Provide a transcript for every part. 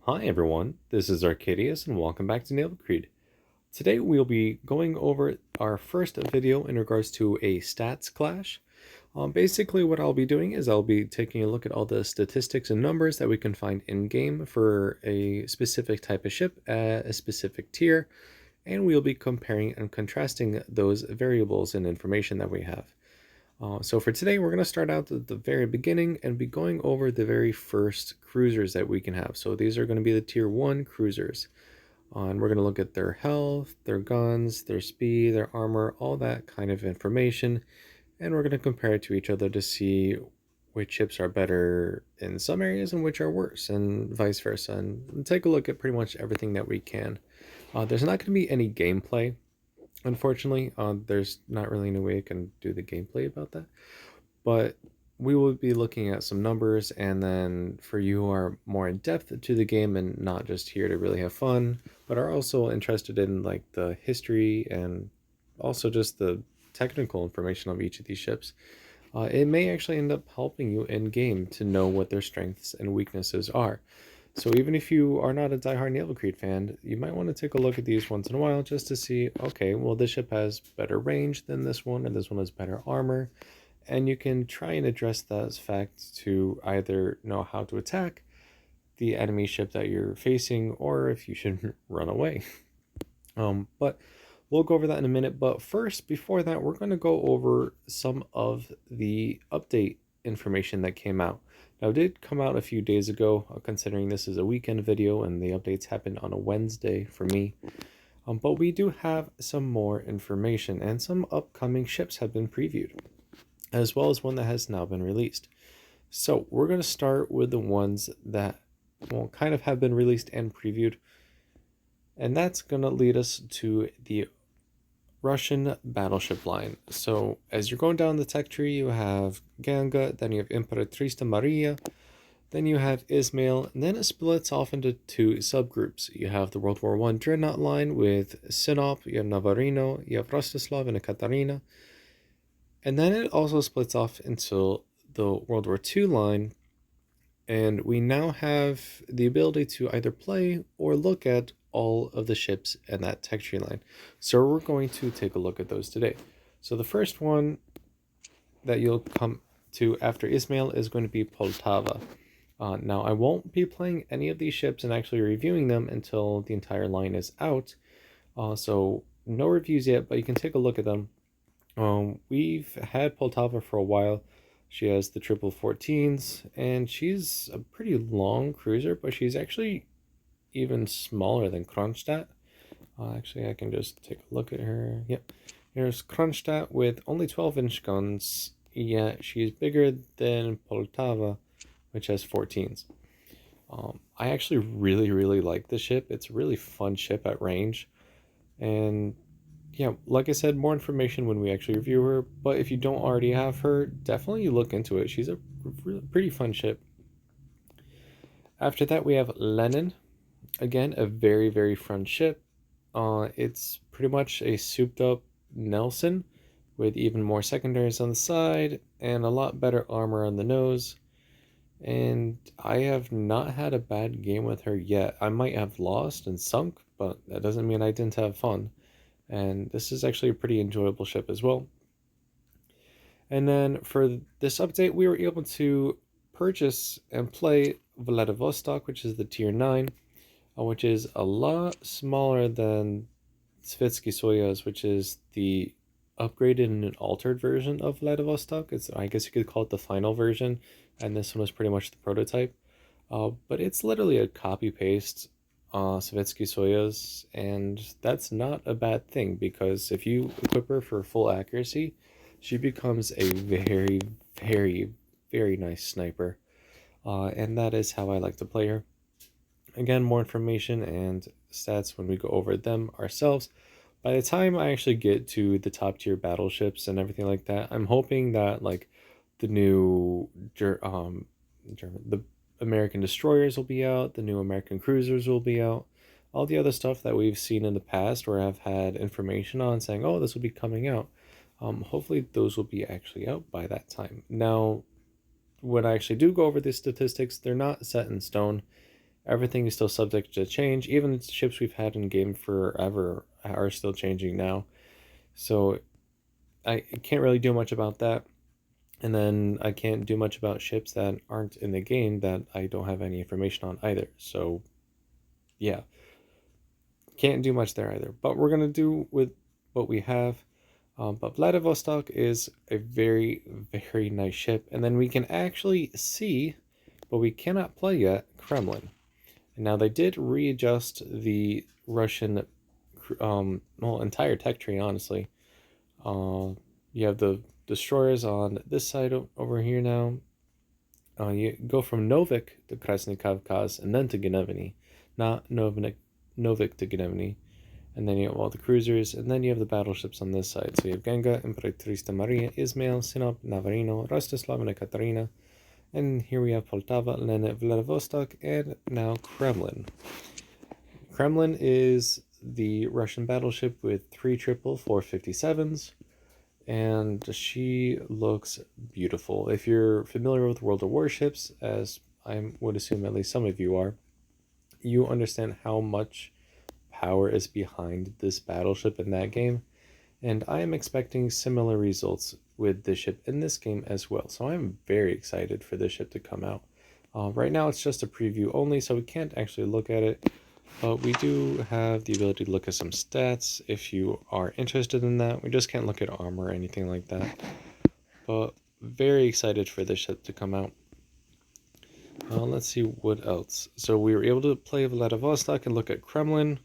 Hi everyone, this is Arcadius and welcome back to Naval. Today we'll be going over our first video in regards to a stats clash. Basically what I'll be doing is I'll be taking a look at all the statistics and numbers that we can find in-game for a specific type of ship at a specific tier, and we'll be comparing and contrasting those variables and information that we have. So for today, we're going to start out at the very beginning and be going over the very first cruisers that we can have. So these are going to be the tier 1 cruisers. And we're going to look at their health, their guns, their speed, their armor, all that kind of information. And we're going to compare it to each other to see which ships are better in some areas and which are worse, and vice versa. And take a look at pretty much everything that we can. There's not going to be any gameplay. Unfortunately, there's not really any way I can do the gameplay about that, but we will be looking at some numbers, and then for you who are more in depth to the game and not just here to really have fun, but are also interested in like the history and also just the technical information of each of these ships, it may actually end up helping you in game to know what their strengths and weaknesses are. So even if you are not a diehard Naval Creed fan, you might want to take a look at these once in a while just to see, okay, well, this ship has better range than this one, and this one has better armor. And you can try and address those facts to either know how to attack the enemy ship that you're facing, or if you should run away. But we'll go over that in a minute. But first, before that, we're going to go over some of the update information that came out. Now, it did come out a few days ago, considering this is a weekend video and the updates happened on a Wednesday for me. But we do have some more information, and some upcoming ships have been previewed, as well as one that has now been released. So we're going to start with the ones that kind of have been released and previewed. And that's going to lead us to the Russian battleship line. So as you're going down the tech tree, you have Ganga, then you have Imperatrice Maria, then you have Ismail, and then it splits off into two subgroups. You have the World War I Dreadnought line with Sinop, you have Navarino, you have Rostislav and Ekaterina. And then it also splits off into the World War II line, and we now have the ability to either play or look at all of the ships in that tech tree line. So we're going to take a look at those today. So the first one that you'll come to after Ismail is going to be Poltava. Now I won't be playing any of these ships and actually reviewing them until the entire line is out. So no reviews yet, but you can take a look at them. We've had Poltava for a while. She has the 14s, and she's a pretty long cruiser, but she's actually even smaller than Kronstadt. Actually, I can just take a look at her. Yep, here's Kronstadt with only 12-inch guns, yet she's bigger than Poltava, which has 14s. I actually really like the ship. It's a really fun ship at range, and yeah, like I said, more information when we actually review her, but if you don't already have her, definitely look into it. She's a pretty fun ship. After that, we have Lenin. Again, a very fun ship. It's pretty much a souped up Nelson with even more secondaries on the side and a lot better armor on the nose. And I have not had a bad game with her yet. I might have lost and sunk, but that doesn't mean I didn't have fun. And this is actually a pretty enjoyable ship as well. And then for this update, we were able to purchase and play Vladivostok, which is the tier 9, which is a lot smaller than Svetsky Soyuz, which is the upgraded and an altered version of Vladivostok. I guess you could call it the final version, and this one was pretty much the prototype. But it's literally a copy-paste Svetsky Soyuz, and that's not a bad thing, because if you equip her for full accuracy, she becomes a very nice sniper, and that is how I like to play her. Again, more information and stats when we go over them ourselves. By the time I actually get to the top tier battleships and everything like that, I'm hoping that like the new the American destroyers will be out, the new American cruisers will be out, all the other stuff that we've seen in the past or have had information on saying, oh, this will be coming out. Hopefully those will be actually out by that time. Now, when I actually do go over the statistics, they're not set in stone, Everything is still subject to change. Even the ships we've had in game forever are still changing now. So I can't really do much about that. And then I can't do much about ships that aren't in the game that I don't have any information on either. So yeah, can't do much there either. But we're gonna do with what we have. But Vladivostok is a very, very nice ship. And then we can actually see, but we cannot play yet, Kremlin. And now they did readjust the Russian, well, entire tech tree, honestly. Uh, you have the destroyers on this side over here now. You go from Novik to Krasny Kavkaz and then to Gnevny, not Novik to Gnevny. And then you have all the cruisers, and then you have the battleships on this side. So you have Ganga, Imperatrice Maria, Ismail, Sinop, Navarino, Rostislav, and Ekaterina. And here we have Poltava, Lenin, Vladivostok, and now Kremlin. Kremlin is the Russian battleship with 3 triple 457s, and she looks beautiful. If you're familiar with World of Warships, as I would assume at least some of you are, you understand how much power is behind this battleship in that game, and I am expecting similar results with this ship in this game as well. So I'm very excited for this ship to come out. Right now it's just a preview only, so we can't actually look at it, but we do have the ability to look at some stats if you are interested in that. We just can't look at armor or anything like that, but very excited for this ship to come out. Let's see what else. So we were able to play Vladivostok and look at Kremlin.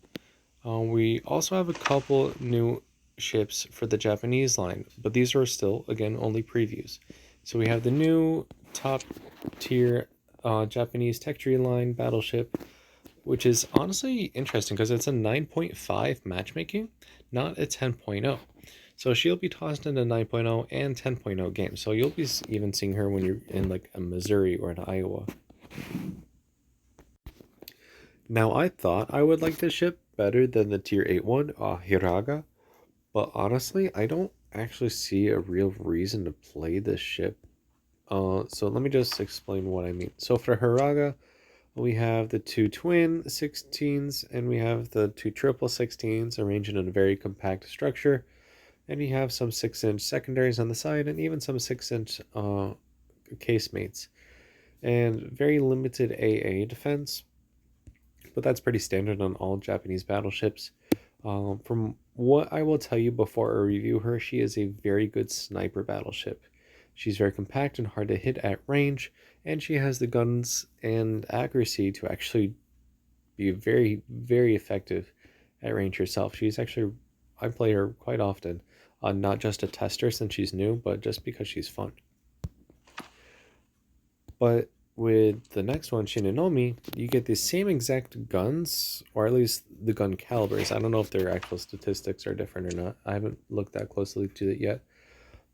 We also have a couple new ships for the Japanese line, but these are still, again, only previews. So we have the new top tier Japanese tech tree line battleship, which is honestly interesting because it's a 9.5 matchmaking, not a 10.0. So she'll be tossed into 9.0 and 10.0 games. So you'll be even seeing her when you're in like a Missouri or an Iowa. Now I thought I would like this ship better than the tier 8 one, Hiraga, but honestly I don't actually see a real reason to play this ship. So let me just explain what I mean. So for Hiraga, we have the 2 twin 16s and we have the 2 triple 16s arranged in a very compact structure. And we have some 6-inch secondaries on the side and even some 6-inch casemates. And very limited AA defense, but that's pretty standard on all Japanese battleships. From what I will tell you before I review her, she is a very good sniper battleship. She's very compact and hard to hit at range, and she has the guns and accuracy to actually be very, very effective at range herself. She's actually, I play her quite often, not just a tester since she's new, but just because she's fun. But with the next one, Shinanomi, you get the same exact guns, or at least the gun calibers. I don't know if their actual statistics are different or not. I haven't looked that closely to it yet.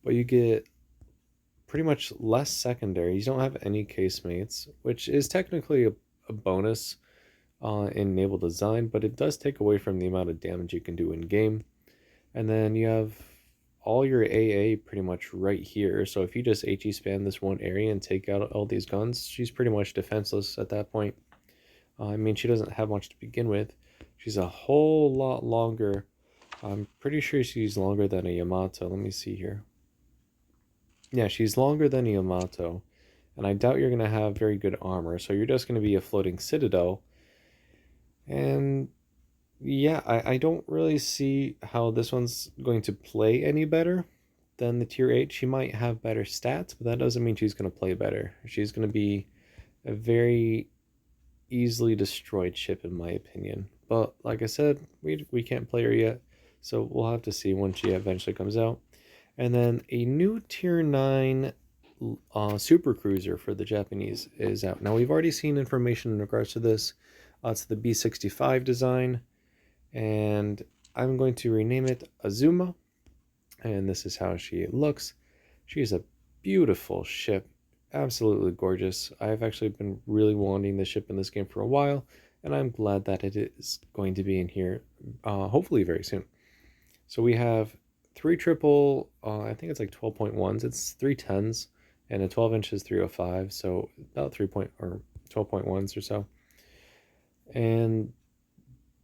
But you get pretty much less secondaries. You don't have any casemates, which is technically a bonus in naval design, but it does take away from the amount of damage you can do in game. And then you have all your AA pretty much right here. So if you just HE spam this one area and take out all these guns, she's pretty much defenseless at that point. I mean, she doesn't have much to begin with. She's a whole lot longer. I'm pretty sure she's longer than a Yamato. Let me see here. Yeah, she's longer than a Yamato. And I doubt you're going to have very good armor. So you're just going to be a floating citadel. And yeah, I don't really see how this one's going to play any better than the tier 8. She might have better stats, but that doesn't mean she's going to play better. She's going to be a very easily destroyed ship in my opinion. But like I said, we can't play her yet, so we'll have to see when she eventually comes out. And then a new tier 9 super cruiser for the Japanese is out. Now we've already seen information in regards to this. It's the B65 design, and I'm going to rename it Azuma, and this is how she looks. She's a beautiful ship, absolutely gorgeous. I've actually been really wanting this ship in this game for a while, and I'm glad that it is going to be in here, hopefully very soon. So we have 3 triple, I think it's like 12.1s, it's 310s, and a 12 inch is 305, so about 3 point or 12.1s or so. And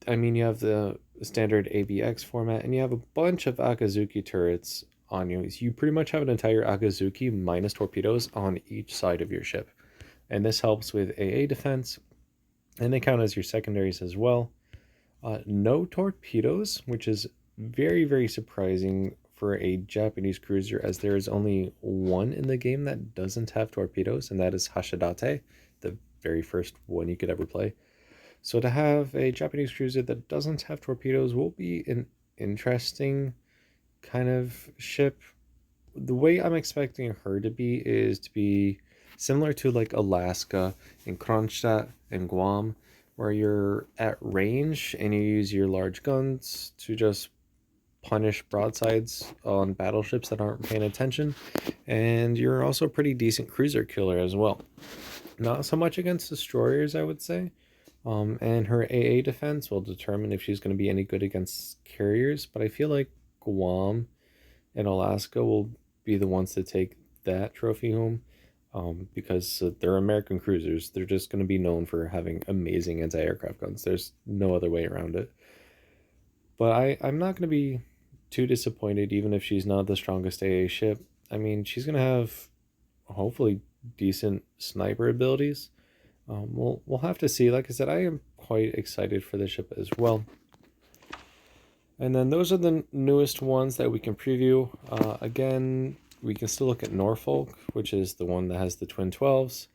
I mean, you have the standard ABX format, and you have a bunch of Akazuki turrets on you. You pretty much have an entire Akazuki minus torpedoes on each side of your ship. And this helps with AA defense, and they count as your secondaries as well. No torpedoes, which is very, very surprising for a Japanese cruiser, as there is only one in the game that doesn't have torpedoes, and that is Hashidate, the very first one you could ever play. So to have a Japanese cruiser that doesn't have torpedoes will be an interesting kind of ship. The way I'm expecting her to be is to be similar to like Alaska and Kronstadt and Guam, where you're at range and you use your large guns to just punish broadsides on battleships that aren't paying attention. And you're also a pretty decent cruiser killer as well. Not so much against destroyers, I would say. And her AA defense will determine if she's going to be any good against carriers. But I feel like Guam and Alaska will be the ones to take that trophy home, because they're American cruisers. They're just going to be known for having amazing anti-aircraft guns. There's no other way around it. But I'm not going to be too disappointed, even if she's not the strongest AA ship. I mean, she's going to have hopefully decent sniper abilities. We'll have to see. Like I said, I am quite excited for the ship as well. And then those are the newest ones that we can preview. Again, we can still look at Norfolk, which is the one that has the twin 12s,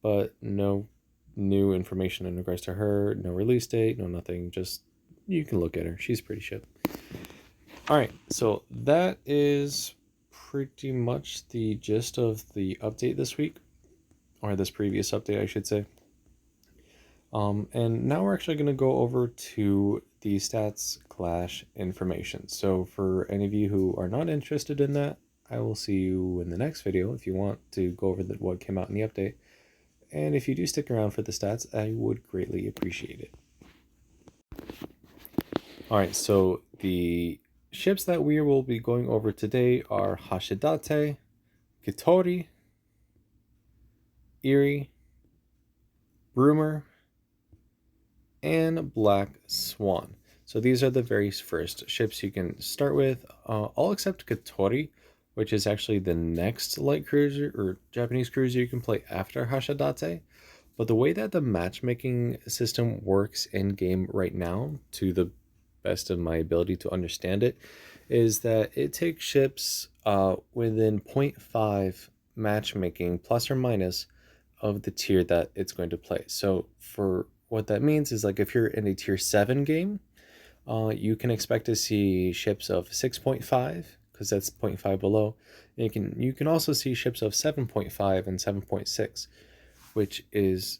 but no new information in regards to her, no release date, no nothing. Just you can look at her. She's pretty ship. All right, so that is pretty much the gist of the update this week, or this previous update, I should say. And now we're actually going to go over to the stats clash information. So for any of you who are not interested in that, I will see you in the next video if you want to go over what came out in the update. And if you do stick around for the stats, I would greatly appreciate it. All right, so the ships that we will be going over today are Hashidate, Kitori, Erie, Broomer, and Black Swan. So these are the very first ships you can start with, all except Kitori, which is actually the next light cruiser or Japanese cruiser you can play after Hashidate. But the way that the matchmaking system works in game right now, to the best of my ability to understand it, is that it takes ships within 0.5 matchmaking plus or minus of the tier that it's going to play. So for what that means is, like, if you're in a tier 7 game, you can expect to see ships of 6.5, because that's 0.5 below. And you can also see ships of 7.5 and 7.6, which is...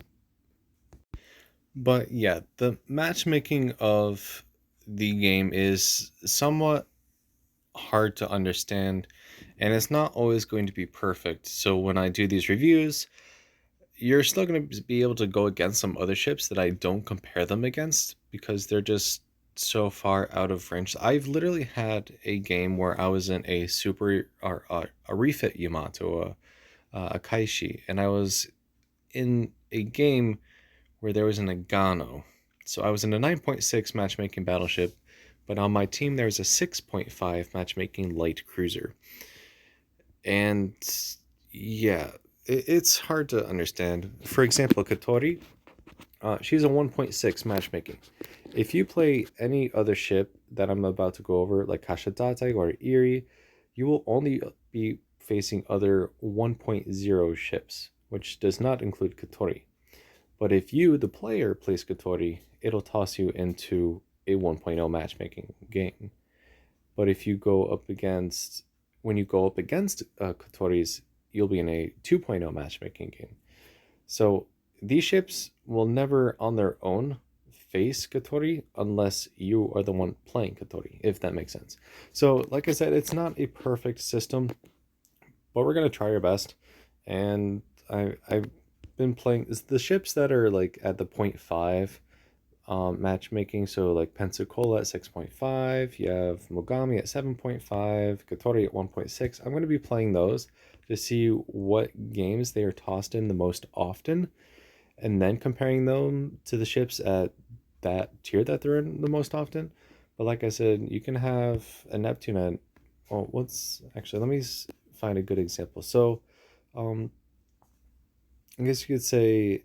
But yeah, the matchmaking of the game is somewhat hard to understand, and it's not always going to be perfect. So when I do these reviews, you're still going to be able to go against some other ships that I don't compare them against, because they're just so far out of range. I've literally had a game where I was in a super or a refit Yamato, a Kaishi, and I was in a game where there was an Agano. So I was in a 9.6 matchmaking battleship, but on my team there was a 6.5 matchmaking light cruiser. And yeah, it's hard to understand. For example, Katori, she's a 1.6 matchmaking. If you play any other ship that I'm about to go over, like Hashidate or Erie, you will only be facing other 1.0 ships, which does not include Katori. But if you, the player, plays Katori, it'll toss you into a 1.0 matchmaking game. But if you go up against, when you go up against Katori's, you'll be in a 2.0 matchmaking game. So these ships will never on their own face Katori unless you are the one playing Katori, if that makes sense. So like I said, it's not a perfect system, but we're going to try our best. And I've been playing the ships that are like at the 0.5 matchmaking. So like Pensacola at 6.5, you have Mogami at 7.5, Katori at 1.6. I'm going to be playing those to see what games they are tossed in the most often. and then comparing them to the ships at that tier that they're in the most often. But like I said, you can have a Neptune at, well, what's actually, let me find a good example. So, um, I guess you could say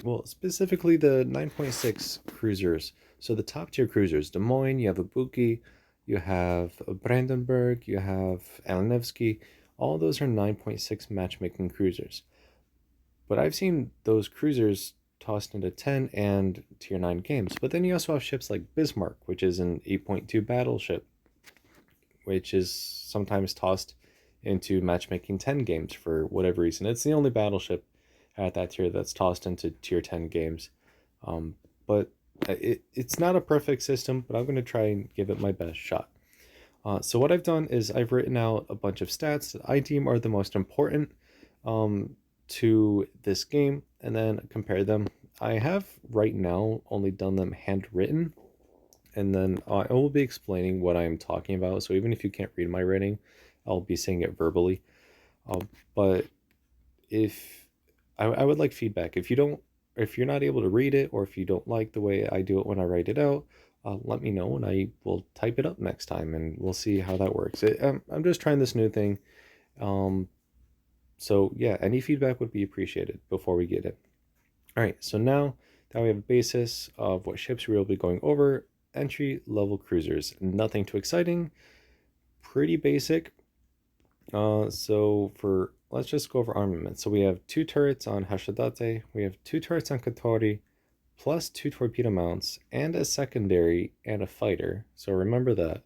well, specifically the 9.6 cruisers. So the top tier cruisers, Des Moines, you have Ibuki, you have Brandenburg, you have Alanevsky. All those are 9.6 matchmaking cruisers. But I've seen those cruisers tossed into 10 and tier 9 games. But then you also have ships like Bismarck, which is an 8.2 battleship, which is sometimes tossed into matchmaking 10 games for whatever reason. It's the only battleship at that tier that's tossed into tier 10 games. But it's not a perfect system, but I'm going to try and give it my best shot. So what I've done is I've written out a bunch of stats that I deem are the most important to this game, and then compare them. I have right now only done them handwritten, and then I will be explaining what I'm talking about. So even if you can't read my writing, I'll be saying it verbally. But if I would like feedback, if you're not able to read it, or if you don't like the way I do it when I write it out, let me know and I will type it up next time, and we'll see how that works. I'm just trying this new thing. So yeah, any feedback would be appreciated before we get it. All right, so now that we have a basis of what ships we will be going over, entry level cruisers, nothing too exciting, pretty basic. So for let's just go over armament. So we have 2 turrets on Hashidate, we have 2 turrets on Katori, plus 2 torpedo mounts, and a secondary and a fighter. So remember that.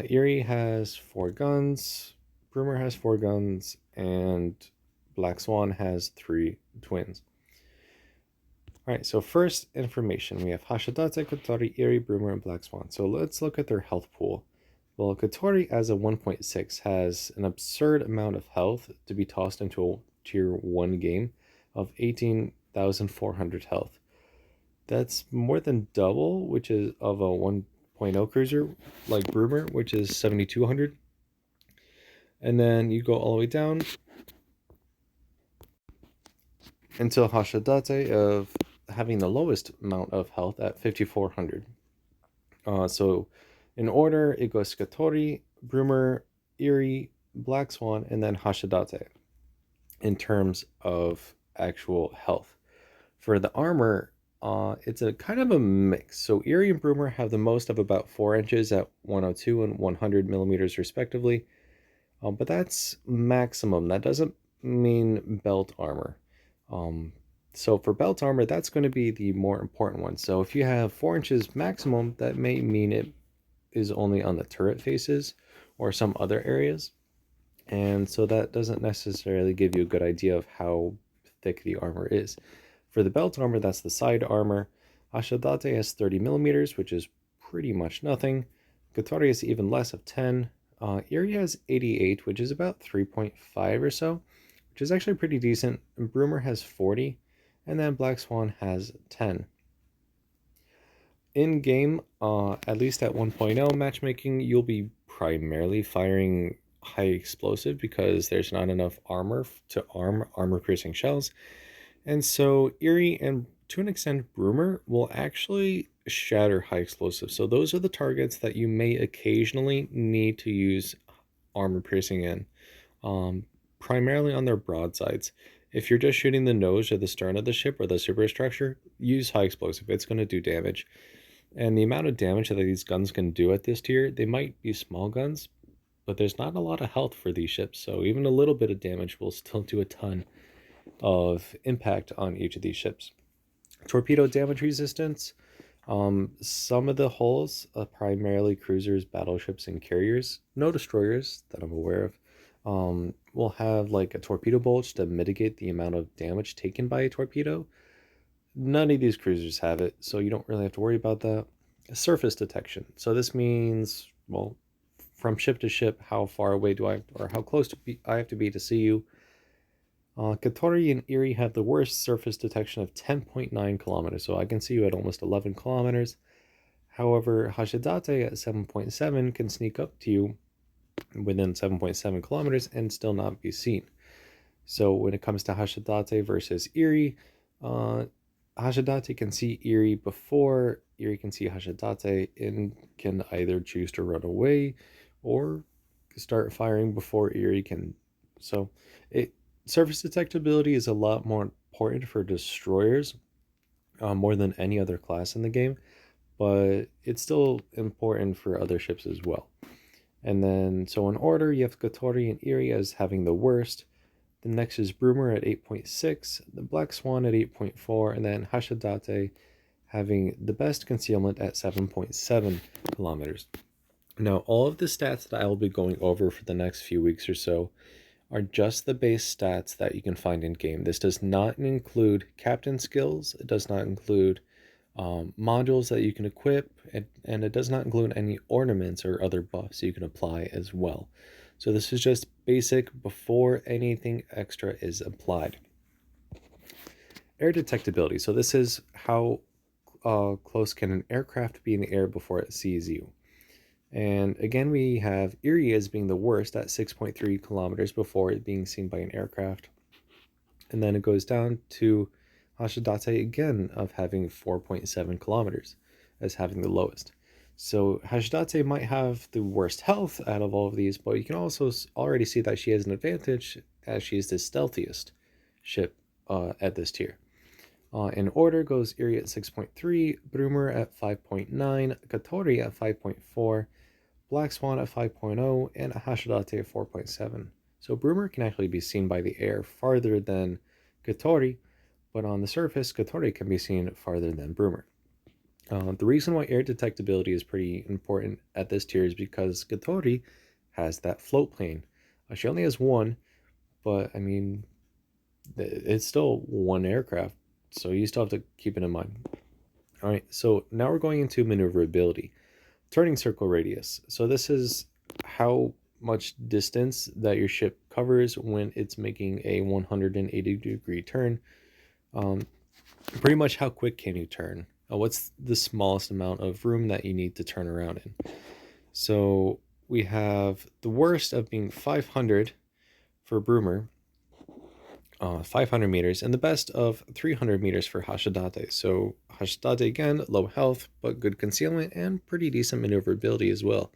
Erie has 4 guns, Broomer has 4 guns, and Black Swan has 3 twins. Alright, so first information. We have Hashidate, Katori, Erie, Broomer, and Black Swan. So let's look at their health pool. Well, Katori as a 1.6 has an absurd amount of health to be tossed into a tier 1 game of 18,400 health. That's more than double, which is of a 1.0 cruiser like Broomer, which is 7,200. And then you go all the way down until Hashidate of having the lowest amount of health at 5,400. So in order, it goes Katori, Broomer, Erie, Black Swan, and then Hashidate in terms of actual health. For the armor, it's a kind of a mix. So Erie and Broomer have the most of about 4 inches at 102 and 100 millimeters respectively. But that's maximum. That doesn't mean belt armor. So for belt armor, that's going to be the more important one. So if you have 4 inches maximum, that may mean it is only on the turret faces or some other areas. And so that doesn't necessarily give you a good idea of how thick the armor is. For the belt armor, that's the side armor. Hashidate has 30 millimeters, which is pretty much nothing. Katori has even less of 10. Erie has 88, which is about 3.5 or so, which is actually pretty decent. And Broomer has 40, and then Black Swan has 10. In game, at least at 1.0 matchmaking, you'll be primarily firing high explosive because there's not enough armor to arm armor-piercing shells. And so Erie and to an extent Broomer will actually shatter high explosive. So those are the targets that you may occasionally need to use armor piercing in, primarily on their broadsides. If you're just shooting the nose or the stern of the ship or the superstructure, use high explosive. It's going to do damage. And the amount of damage that these guns can do at this tier, they might be small guns, but there's not a lot of health for these ships. So even a little bit of damage will still do a ton of impact on each of these ships. Torpedo damage resistance. Some of the hulls, primarily cruisers, battleships, and carriers, no destroyers that I'm aware of, will have like a torpedo bulge to mitigate the amount of damage taken by a torpedo. None of these cruisers have it, so you don't really have to worry about that. Surface detection. So this means, well, from ship to ship, how far away do I, or how close I have to be to see you. Katori and Erie have the worst surface detection of 10.9 kilometers, so I can see you at almost 11 kilometers. However, Hashidate at 7.7 can sneak up to you within 7.7 kilometers and still not be seen. So when it comes to Hashidate versus Erie, Uh, Hashidate can see Eri before Eri can see Hashidate and can either choose to run away or start firing before Eri can. So, it surface detectability is a lot more important for destroyers, more than any other class in the game, but it's still important for other ships as well. And then, so in order, you have Kotori and Eri as having the worst. The next is Broomer at 8.6, the Black Swan at 8.4, and then Hashidate having the best concealment at 7.7 kilometers. Now, all of the stats that I will be going over for the next few weeks or so are just the base stats that you can find in game. This does not include captain skills, it does not include modules that you can equip, and it does not include any ornaments or other buffs you can apply as well. So this is just basic before anything extra is applied. Air detectability. So this is how close can an aircraft be in the air before it sees you. And again, we have Eri as being the worst at 6.3 kilometers before it being seen by an aircraft. And then it goes down to Hashidate again of having 4.7 kilometers as having the lowest. So Hashidate might have the worst health out of all of these, but you can also already see that she has an advantage as she is the stealthiest ship at this tier. In order goes Eri at 6.3, Broomer at 5.9, Kotori at 5.4, Black Swan at 5.0, and Hashidate at 4.7. So Broomer can actually be seen by the air farther than Kotori, but on the surface, Kotori can be seen farther than Broomer. The reason why air detectability is pretty important at this tier is because Kotori has that float plane. She only has one, but I mean, it's still one aircraft, so you still have to keep it in mind. All right, so now we're going into maneuverability. Turning circle radius. So this is how much distance that your ship covers when it's making a 180-degree turn. Pretty much how quick can you turn? What's the smallest amount of room that you need to turn around in? So we have the worst of being 500 for Broomer, 500 meters, and the best of 300 meters for Hashidate. So Hashidate again, low health, but good concealment and pretty decent maneuverability as well.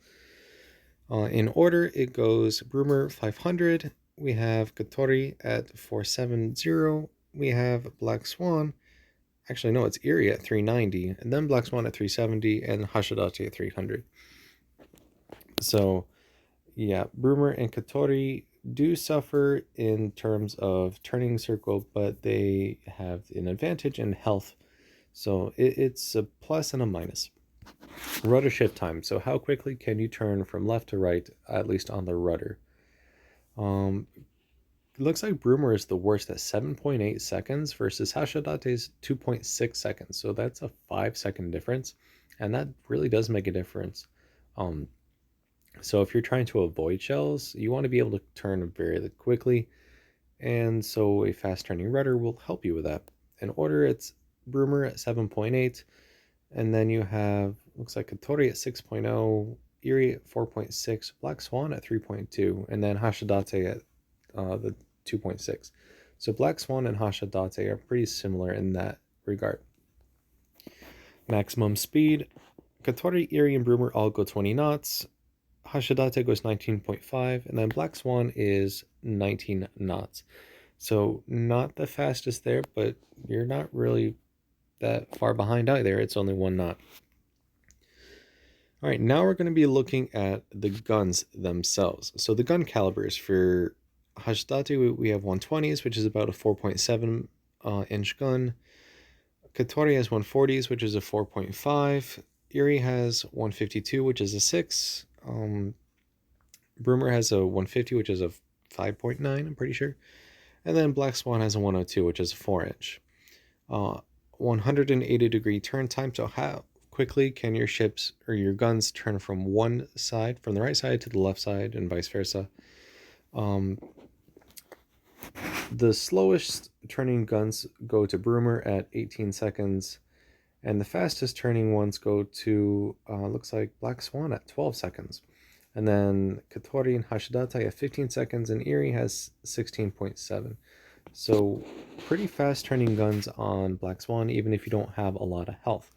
In order, it goes Broomer 500, we have Kotori at 470, we have Black Swan, actually no, it's Eri at 390, and then Black Swan at 370, and Hashidate at 300. So yeah, Broomer and Kotori do suffer in terms of turning circle, but they have an advantage in health. So it's a plus and a minus. Rudder shift time. So how quickly can you turn from left to right, at least on the rudder? It looks like Broomer is the worst at 7.8 seconds versus Hashidate's 2.6 seconds. So that's a 5-second difference. And that really does make a difference. So if you're trying to avoid shells, you want to be able to turn very quickly. And so a fast turning rudder will help you with that. In order, it's Broomer at 7.8. And then you have, looks like Kotori at 6.0, Eri at 4.6, Black Swan at 3.2, and then Hashidate at the 2.6. So Black Swan and Hashidate are pretty similar in that regard. Maximum speed. Kotori, Eri, and Broomer all go 20 knots. Hashidate goes 19.5, and then Black Swan is 19 knots. So not the fastest there, but you're not really that far behind either. It's only 1 knot. All right, now we're going to be looking at the guns themselves. So the gun calibers for Hashidate, we have 120s, which is about a 4.7 inch gun. Kotori has 140s, which is a 4.5. Eri has 152, which is a 6. Broomer has a 150, which is a 5.9, I'm pretty sure. And then Black Swan has a 102, which is a 4 inch. 180-degree turn time. So how quickly can your ships or your guns turn from one side, from the right side to the left side, and vice versa? The slowest turning guns go to Broomer at 18 seconds, and the fastest turning ones go to, looks like Black Swan at 12 seconds. And then Kotori and Hashidate have 15 seconds, and Eri has 16.7. So pretty fast turning guns on Black Swan, even if you don't have a lot of health.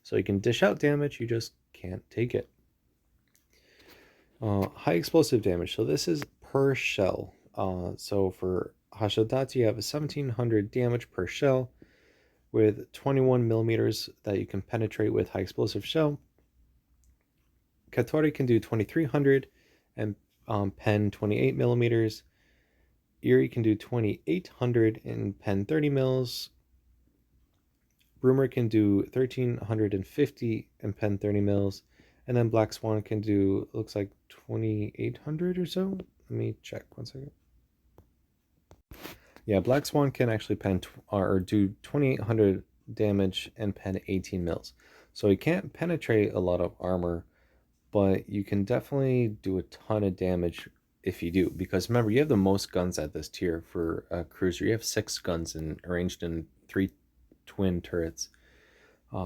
So you can dish out damage, you just can't take it. High explosive damage. So this is per shell. So for Hashidate, you have a 1700 damage per shell with 21 millimeters that you can penetrate with high explosive shell. Katori can do 2300 and pen 28 millimeters. Erie can do 2800 and pen 30 mils. Broomer can do 1350 and pen 30 mils. And then Black Swan can do, looks like 2800 or so. Let me check 1 second. Yeah, Black Swan can actually pen or do 2800 damage and pen 18 mils. So he can't penetrate a lot of armor, but you can definitely do a ton of damage if you do. Because remember, you have the most guns at this tier for a cruiser. You have 6 guns arranged in 3 twin turrets.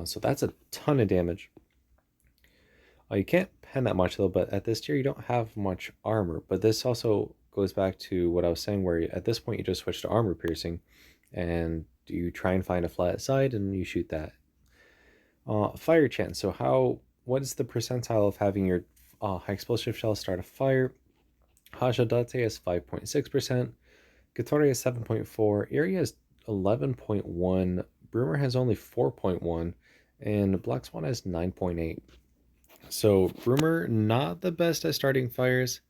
So that's a ton of damage. You can't pen that much though, but at this tier you don't have much armor. But this also goes back to what I was saying, where at this point you just switch to armor piercing, and you try and find a flat side and you shoot that. Fire chance. So what is the percentile of having your high explosive shell start a fire? Hashidate is 5.6%, Katori is 7.4%, Area is 11.1%, Broomer has only 4.1%, and Black Swan has 9.8%. So Broomer, not the best at starting fires,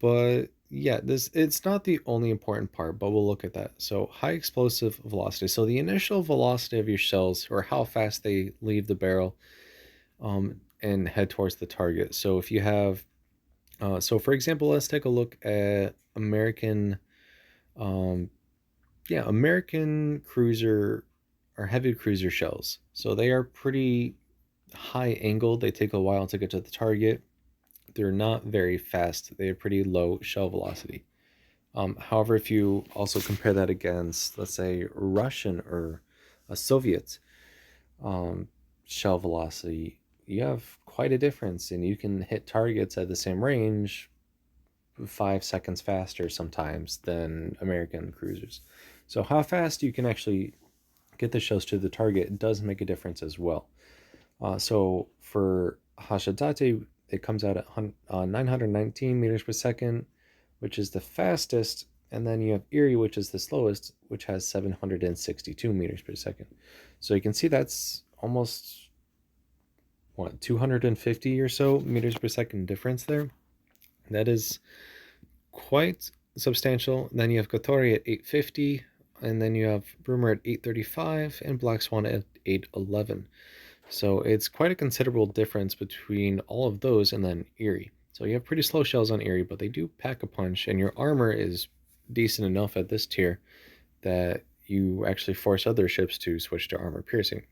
but yeah, it's not the only important part, but we'll look at that. So high explosive velocity. So the initial velocity of your shells, or how fast they leave the barrel, and head towards the target. So if you have, so for example, let's take a look at American, American cruiser or heavy cruiser shells. So they are pretty high angled. They take a while to get to the target. They're not very fast. They have pretty low shell velocity. However, if you also compare that against, let's say, Russian or a Soviet shell velocity, you have quite a difference, and you can hit targets at the same range 5 seconds faster sometimes than American cruisers. So how fast you can actually get the shells to the target does make a difference as well. So for Hashidate, it comes out at 919 meters per second, which is the fastest. And then you have Erie, which is the slowest, which has 762 meters per second. So you can see that's almost, 250 or so meters per second difference there. That is quite substantial. Then you have Kotori at 850, and then you have Broomer at 835, and Black Swan at 811. So it's quite a considerable difference between all of those and then Erie. So you have pretty slow shells on Erie, but they do pack a punch, and your armor is decent enough at this tier that you actually force other ships to switch to armor piercing.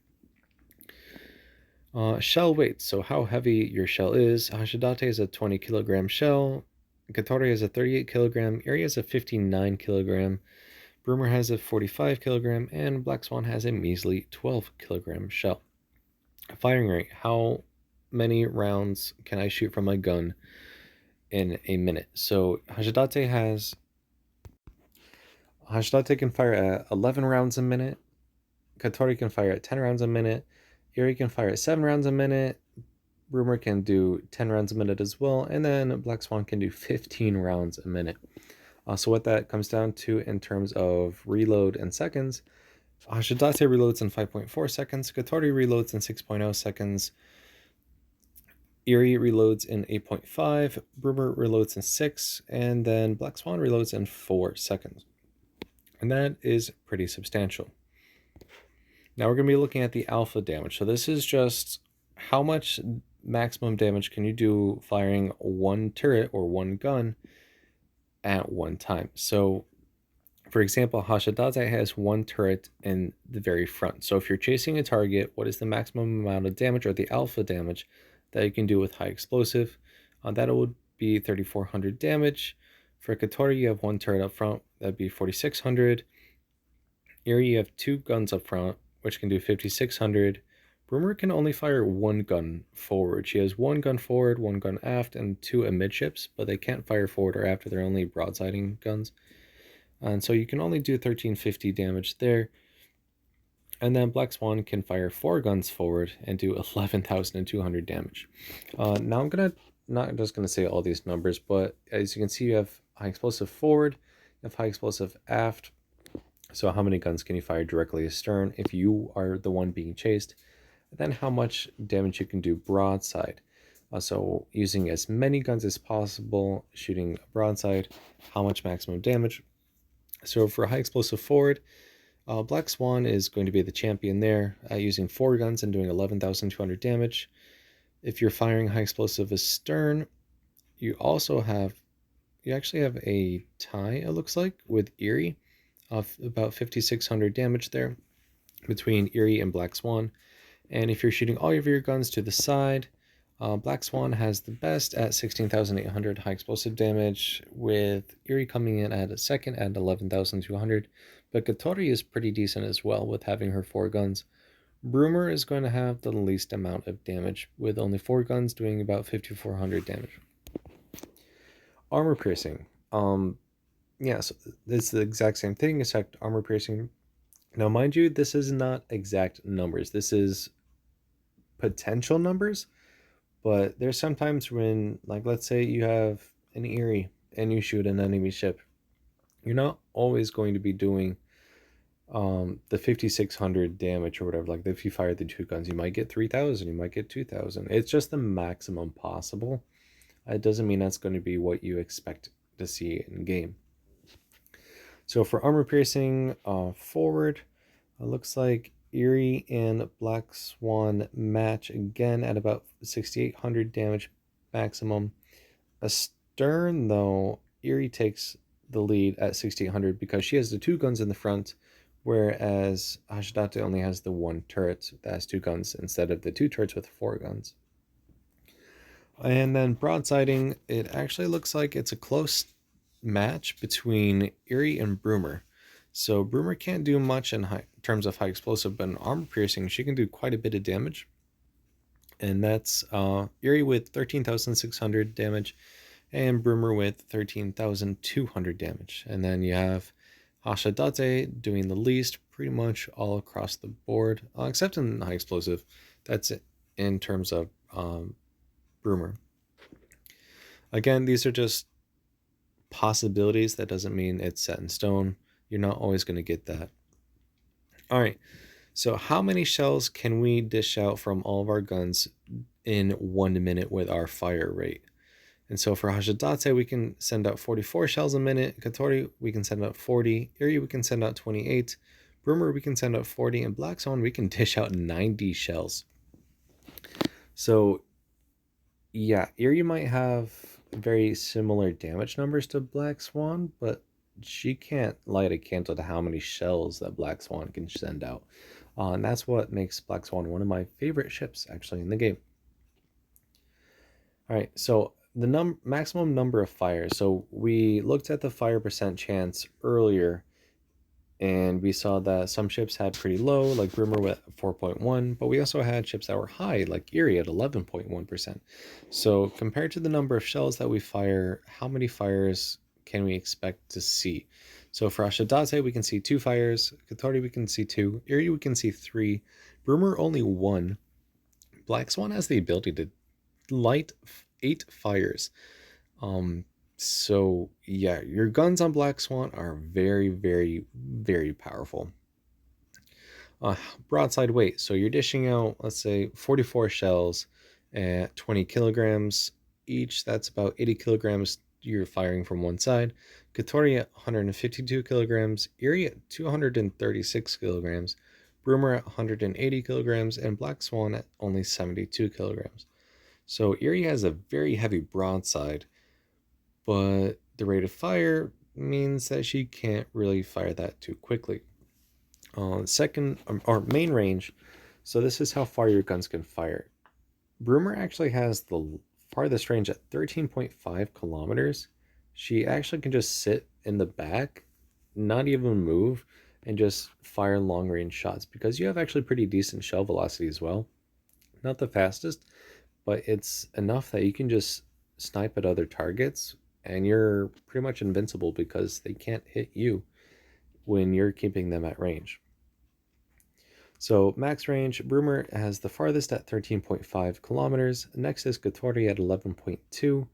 Shell weight, so how heavy your shell is. Hashidate is a 20 kilogram shell, Katori is a 38 kilogram, Erie is a 59 kilogram, Broomer has a 45 kilogram, and Black Swan has a measly 12 kilogram shell. Firing rate, how many rounds can I shoot from my gun in a minute? So Hashidate can fire at 11 rounds a minute, Katori can fire at 10 rounds a minute, Erie can fire at 7 rounds a minute, Broomer can do 10 rounds a minute as well, and then Black Swan can do 15 rounds a minute. So what that comes down to in terms of reload and seconds, Hashidate reloads in 5.4 seconds, Katori reloads in 6.0 seconds, Erie reloads in 8.5, Broomer reloads in 6, and then Black Swan reloads in 4 seconds. And that is pretty substantial. Now we're going to be looking at the alpha damage. So this is just how much maximum damage can you do firing one turret or one gun at one time. So for example, Hashidate has one turret in the very front. So if you're chasing a target, what is the maximum amount of damage, or the alpha damage, that you can do with high explosive? That would be 3,400 damage. For Katori, you have one turret up front, that'd be 4,600. Erie, you have 2 guns up front, which can do 5,600. Broomer can only fire 1 gun forward. She has 1 gun forward, 1 gun aft, and 2 amidships, but they can't fire forward or after. They're only broadsiding guns. And so you can only do 1350 damage there. And then Black Swan can fire 4 guns forward and do 11,200 damage. Now I'm not just gonna say all these numbers, but as you can see, you have high explosive forward, you have high explosive aft. So how many guns can you fire directly astern if you are the one being chased? And then how much damage you can do broadside. So using as many guns as possible, shooting broadside, how much maximum damage. So for high explosive forward, Black Swan is going to be the champion there, using 4 guns and doing 11,200 damage. If you're firing high explosive astern, you actually have a tie, it looks like, with Erie of about 5,600 damage there between Erie and Black Swan. And if you're shooting all of your guns to the side, Black Swan has the best at 16,800 high explosive damage, with Erie coming in at a second at 11,200. But Gatori is pretty decent as well with having her 4 guns. Broomer is going to have the least amount of damage, with only 4 guns doing about 5,400 damage. Armor piercing. Yeah, so it's the exact same thing, except armor piercing. Now, mind you, this is not exact numbers. This is potential numbers, but there's sometimes when, like, let's say you have an Erie and you shoot an enemy ship, you're not always going to be doing the 5,600 damage or whatever. Like, if you fire the 2 guns, you might get 3,000, you might get 2,000. It's just the maximum possible. It doesn't mean that's going to be what you expect to see in game. So for armor piercing forward, it looks like Erie and Black Swan match again at about 6,800 damage maximum. Astern, though, Erie takes the lead at 6,800 because she has the 2 guns in the front, whereas Hashidate only has the 1 turret that has 2 guns instead of the 2 turrets with 4 guns. And then broadsiding, it actually looks like it's a close match between Erie and Broomer. So Broomer can't do much in terms of high explosive, but in armor piercing, she can do quite a bit of damage. And that's Erie with 13,600 damage and Broomer with 13,200 damage. And then you have Hashidate doing the least pretty much all across the board, except in high explosive. That's it in terms of Broomer. Again, these are just possibilities. That doesn't mean it's set in stone. You're not always going to get that. All right, so how many shells can we dish out from all of our guns in 1 minute with our fire rate? And so for Hashidate, we can send out 44 shells a minute. Katori, we can send out 40. Erie, we can send out 28. Broomer, we can send out 40. And Black Swan, we can dish out 90 shells. So yeah, Erie might have very similar damage numbers to Black Swan, but she can't light a candle to how many shells that Black Swan can send out. And that's what makes Black Swan one of my favorite ships, actually, in the game. All right, so the maximum number of fires. So we looked at the fire percent chance earlier, and we saw that some ships had pretty low, like Brimmer with 4.1, but we also had ships that were high, like Erie at 11.1%. So compared to the number of shells that we fire, how many fires can we expect to see? So for Hashidate, we can see 2 fires. Katori, we can see 2. Erie, we can see 3. Broomer, only 1. Black Swan has the ability to light 8 fires. So yeah, your guns on Black Swan are very, very, very powerful. Broadside weight. So you're dishing out, let's say, 44 shells at 20 kilograms each. That's about 80 kilograms you're firing from one side. Katori at 152 kilograms, Erie at 236 kilograms, Broomer at 180 kilograms, and Black Swan at only 72 kilograms. So Erie has a very heavy broadside, but the rate of fire means that she can't really fire that too quickly. Second, or main range, so this is how far your guns can fire. Broomer actually has the farthest range at 13.5 kilometers. She actually can just sit in the back, not even move, and just fire long range shots because you have actually pretty decent shell velocity as well. Not the fastest, but it's enough that you can just snipe at other targets and you're pretty much invincible because they can't hit you. when you're keeping them at range. So max range, Brumer has the farthest at 13.5 kilometers. Next is Kotori at 11.2.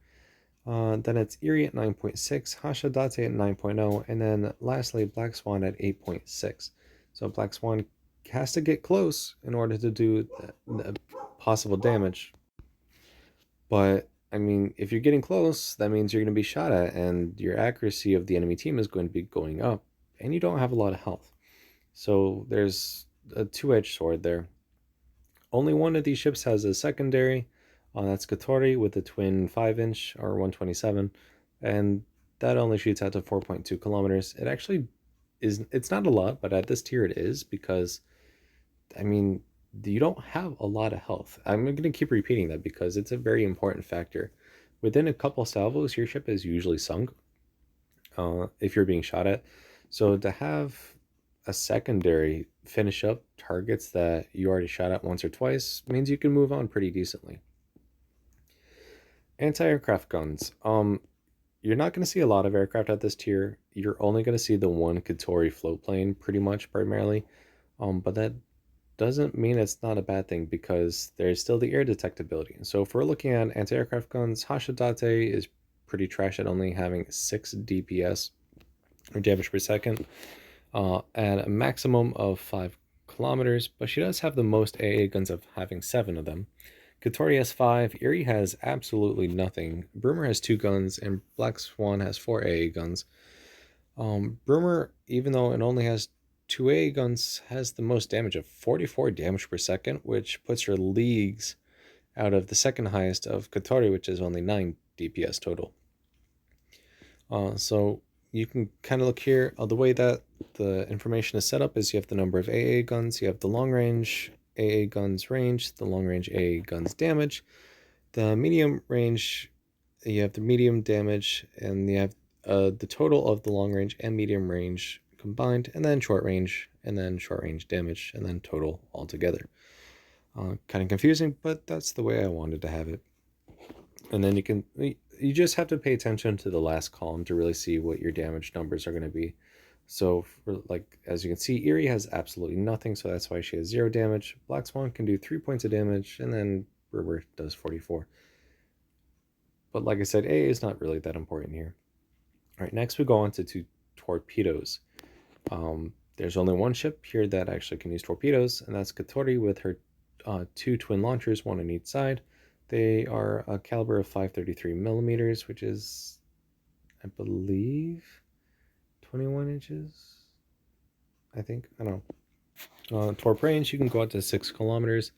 Then it's Erie at 9.6, Hashidate at 9.0, and then lastly Black Swan at 8.6. So Black Swan has to get close in order to do the possible damage. But I mean, if you're getting close, that means you're going to be shot at, and your accuracy of the enemy team is going to be going up, and you don't have a lot of health. So there's a two-edged sword there. Only one of these ships has a secondary. That's Kotori with a twin 5-inch or 127, and that only shoots out to 4.2 kilometers. It actually is. It's not a lot, but at this tier it is because, I mean, you don't have a lot of health. I'm going to keep repeating that because it's a very important factor. Within a couple salvos, your ship is usually sunk if you're being shot at. So to have a secondary finish up targets that you already shot at once or twice means you can move on pretty decently. Anti-aircraft guns. You're not going to see a lot of aircraft at this tier. You're only going to see the one Kotori float plane pretty much primarily. But that doesn't mean it's not a bad thing because there's still the air detectability. So if we're looking at anti-aircraft guns, Hashidate is pretty trash at only having 6 DPS or damage per second at a maximum of 5 kilometers, but she does have the most AA guns of having 7 of them. Kotori has 5, Erie has absolutely nothing, Brumer has 2 guns, and Black Swan has 4 AA guns. Brumer, even though it only has 2 AA guns, has the most damage of 44 damage per second, which puts her leagues out of the second highest of Kotori, which is only 9 DPS total. So you can kind of look here. The way that the information is set up is you have the number of AA guns, you have the long range AA guns range, the long range AA guns damage, the medium range, you have the medium damage, and you have the total of the long range and medium range combined, and then short range damage, and then total altogether. Kind of confusing, but that's the way I wanted to have it. And then you just have to pay attention to the last column to really see what your damage numbers are going to be. So for, like, as you can see, Erie has absolutely nothing, so that's why she has 0 damage. Black Swan can do 3 points of damage, and then River does 44. But like I said, A is not really that important here. All right, next we go on to torpedoes. There's only one ship here that actually can use torpedoes, and that's Kotori with her 2 twin launchers, 1 on each side. They are a caliber of 533 millimeters, which is, I believe, 21 inches. I think. I don't know. Torp range, you can go out to 6 kilometers.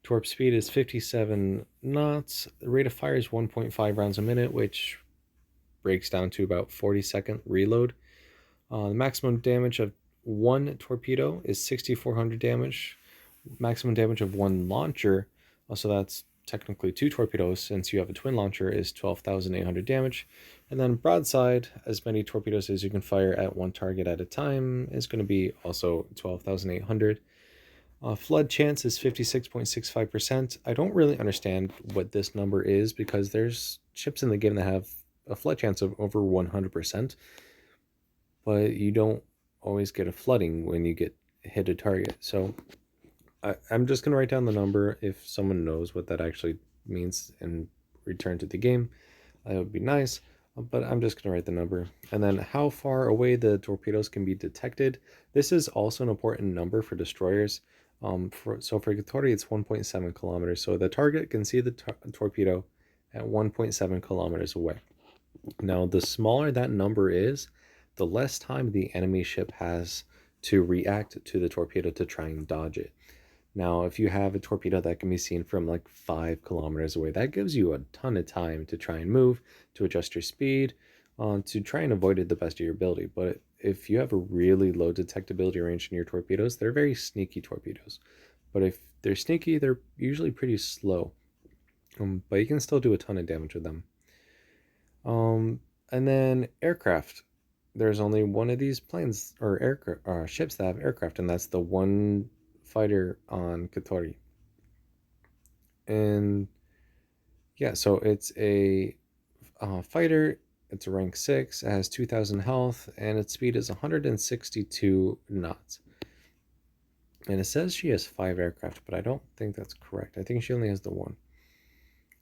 Torp speed is 57 knots. The rate of fire is 1.5 rounds a minute, which breaks down to about 40-second reload. The maximum damage of 1 torpedo is 6,400 damage. Maximum damage of 1 launcher, so that's technically 2 torpedoes since you have a twin launcher, is 12,800 damage. And then broadside, as many torpedoes as you can fire at 1 target at a time, is going to be also 12,800. Flood chance is 56.65%. I don't really understand what this number is because there's ships in the game that have a flood chance of over 100%, but you don't always get a flooding when you get hit a target. So I'm just going to write down the number. If someone knows what that actually means and return to the game, that would be nice. But I'm just going to write the number. And then how far away the torpedoes can be detected. This is also an important number for destroyers. So for Kotori, it's 1.7 kilometers. So the target can see the torpedo at 1.7 kilometers away. Now, the smaller that number is, the less time the enemy ship has to react to the torpedo to try and dodge it. Now, if you have a torpedo that can be seen from like 5 kilometers away, that gives you a ton of time to try and move, to adjust your speed, to try and avoid it the best of your ability. But if you have a really low detectability range in your torpedoes, they're very sneaky torpedoes. But if they're sneaky, they're usually pretty slow. But you can still do a ton of damage with them. And then aircraft. There's only one of these planes or aircraft ships that have aircraft, and that's the one fighter on Kotori. And yeah, so it's a fighter. It's a rank 6, it has 2000 health, and its speed is 162 knots. And it says she has 5 aircraft, but I don't think that's correct. I think she only has the 1.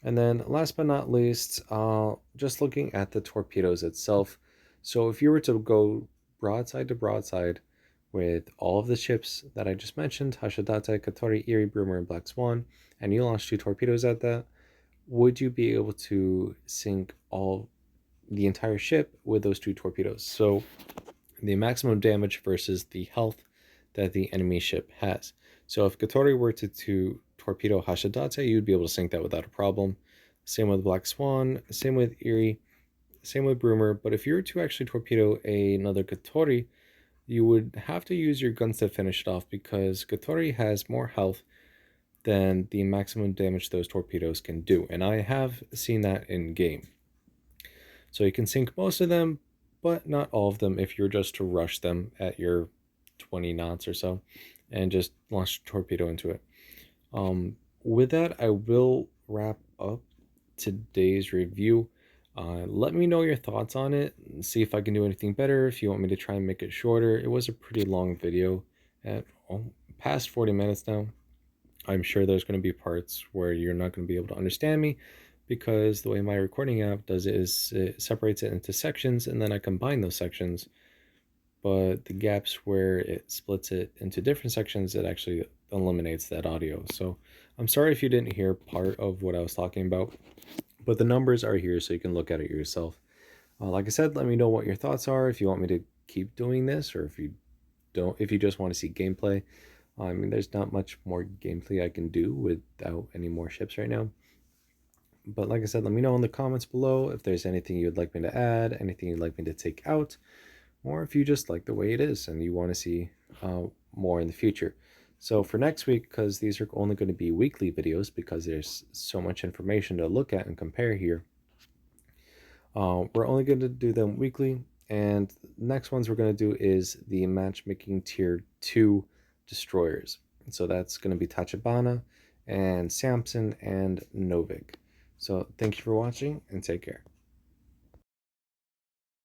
And then last but not least, just looking at the torpedoes itself. So if you were to go broadside to broadside with all of the ships that I just mentioned, Hashidate, Katori, Erie, Broomer, and Black Swan, and you launched 2 torpedoes at that, would you be able to sink the entire ship with those 2 torpedoes? So the maximum damage versus the health that the enemy ship has. So if Katori were to torpedo Hashidate, you'd be able to sink that without a problem. Same with Black Swan, same with Erie, same with Broomer. But if you were to actually torpedo another Katori, you would have to use your guns to finish it off, because Katori has more health than the maximum damage those torpedoes can do. And I have seen that in game. So you can sink most of them, but not all of them if you're just to rush them at your 20 knots or so and just launch a torpedo into it. With that, I will wrap up today's review. Let me know your thoughts on it and see if I can do anything better, if you want me to try and make it shorter. It was a pretty long video at past 40 minutes now. I'm sure there's going to be parts where you're not going to be able to understand me, because the way my recording app does it is it separates it into sections and then I combine those sections. But the gaps where it splits it into different sections, it actually eliminates that audio. So I'm sorry if you didn't hear part of what I was talking about, but the numbers are here so you can look at it yourself. Like I said, let me know what your thoughts are, if you want me to keep doing this, or if you don't, if you just want to see gameplay. I mean, there's not much more gameplay I can do without any more ships right now. But like I said, let me know in the comments below if there's anything you'd like me to add, anything you'd like me to take out, or if you just like the way it is and you want to see more in the future. So for next week, because these are only going to be weekly videos because there's so much information to look at and compare here, we're only going to do them weekly. And next ones we're going to do is the matchmaking tier 2 destroyers. So that's going to be Tachibana and Samson and Novik. So thank you for watching and take care.